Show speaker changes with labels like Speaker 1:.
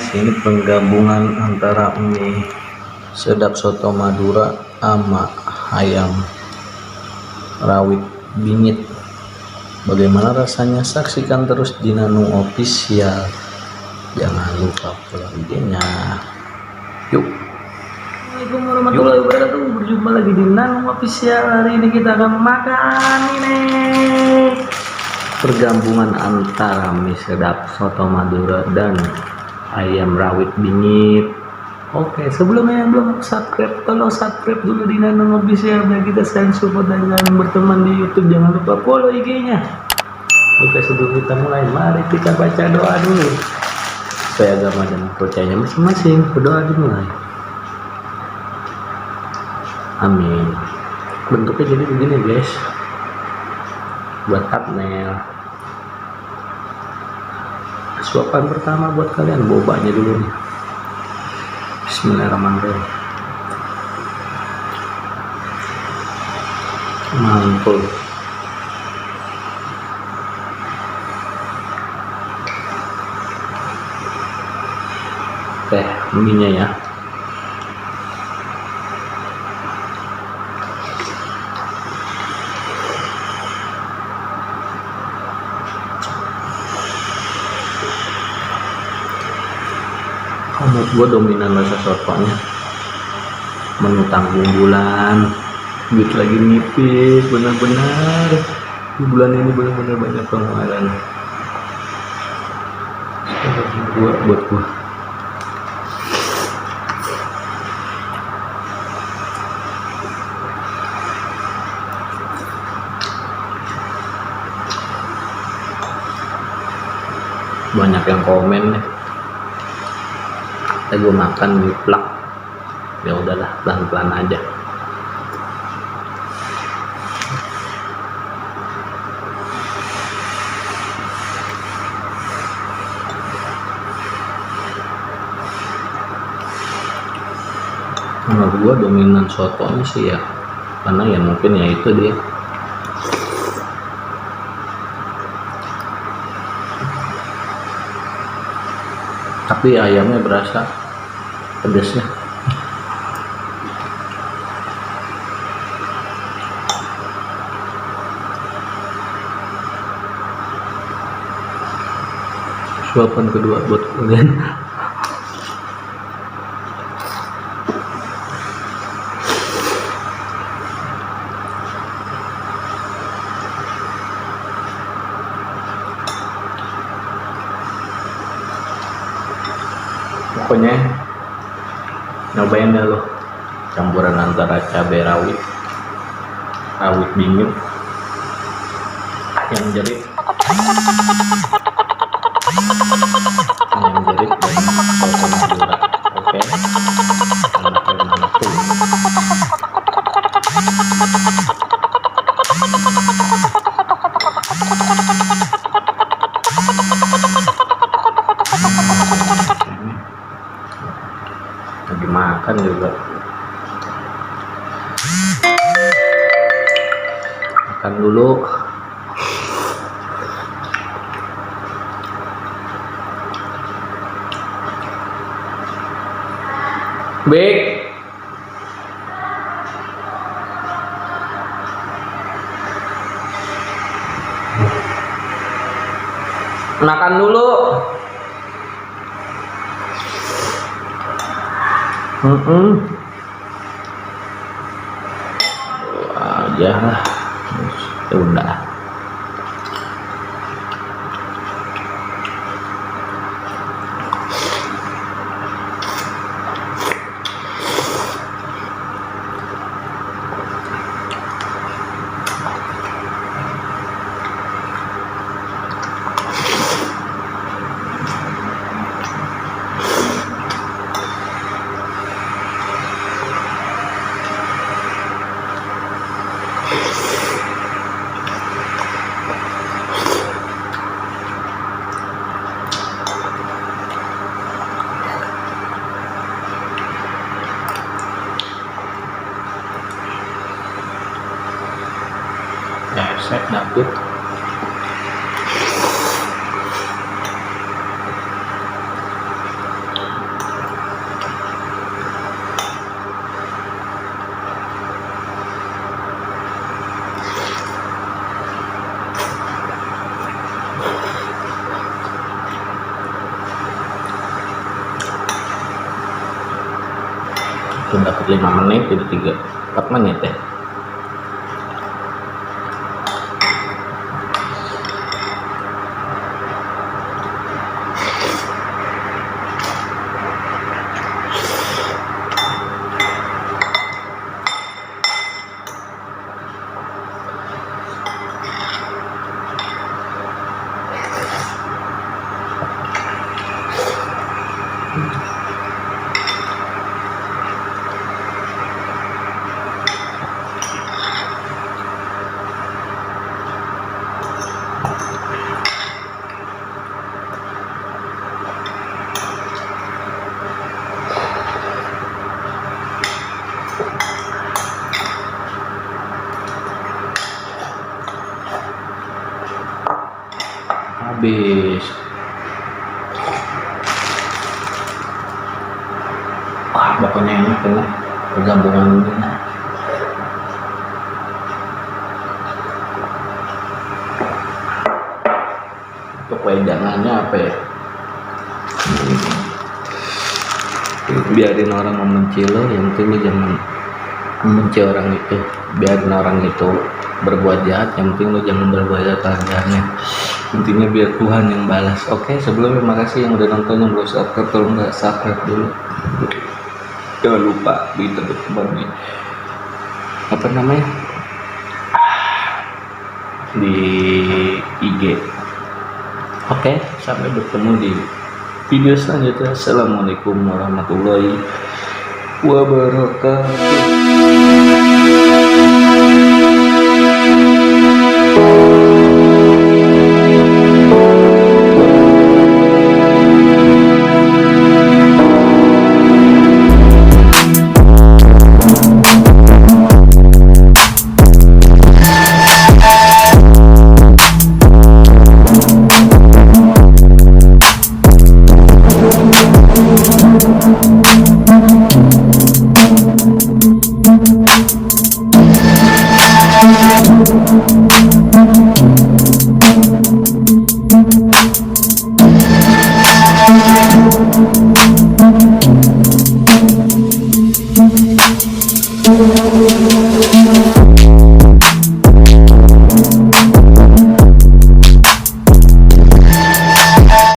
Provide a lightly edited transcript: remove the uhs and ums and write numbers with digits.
Speaker 1: ini penggabungan antara mie sedap soto Madura sama ayam rawit bingit. Bagaimana rasanya? Saksikan terus di Nanu Official. Jangan lupa follow IG-nya. Yuk. Assalamualaikum warahmatullahi wabarakatuh. Berjumpa lagi di Nanu Official. Hari ini kita akan makan ini pergabungan antara mie sedap soto Madura dan ayam rawit bingit. Oke, sebelumnya yang belum subscribe, tolong subscribe dulu di Nanu Official biar kita saling support dan saling berteman di YouTube. Jangan lupa follow IG-nya. Oke, sebelum kita mulai, mari kita baca doa dulu supaya agama dan percayanya masing-masing. Berdoa dimulai. Amin. Bentuknya jadi begini guys, buat thumbnail. Suapan pertama buat kalian, bobanya dulu nih. Bismillahirrahmanirrahim. Mantul. Teh mie-nya ya. Menurut gue dominan rasa sotonya, menu tanggung bulan, duit lagi nipis, benar-benar di bulan ini benar-benar banyak pengeluaran buat gue. Banyak yang komen nih, gue makan di plak, ya udahlah pelan-pelan aja. Menurut gue dominan sotonya sih ya, karena ya mungkin ya itu dia. Tapi ayamnya berasa pedasnya. Suapan kedua buat kalian. Pokoknya nyobain deh lo, campuran antara cabai rawit bingit, ayam jerit dan soto Madura. Oke, mantul. Lagi makan juga, makan dulu. Bek, makan dulu. Aja lah, ya udah. langsung dapat 5 menit jadi 4 menit ya. Habis. Wah, pokoknya enak ya pergabungan ini. Untuk wedangannya apa ya? Biarin orang membenci lo, yang penting lo jangan membenci orang itu. Biarin orang itu berbuat jahat, yang penting lo jangan berbuat jahatnya. Intinya biar Tuhan yang balas. Oke, sebelumnya makasih yang udah nonton, yang belum subscribe, kalau nggak subscribe dulu. Jangan lupa di teman nih, apa namanya, di IG. Oke, sampai bertemu di video selanjutnya. Assalamualaikum warahmatullahi wabarakatuh.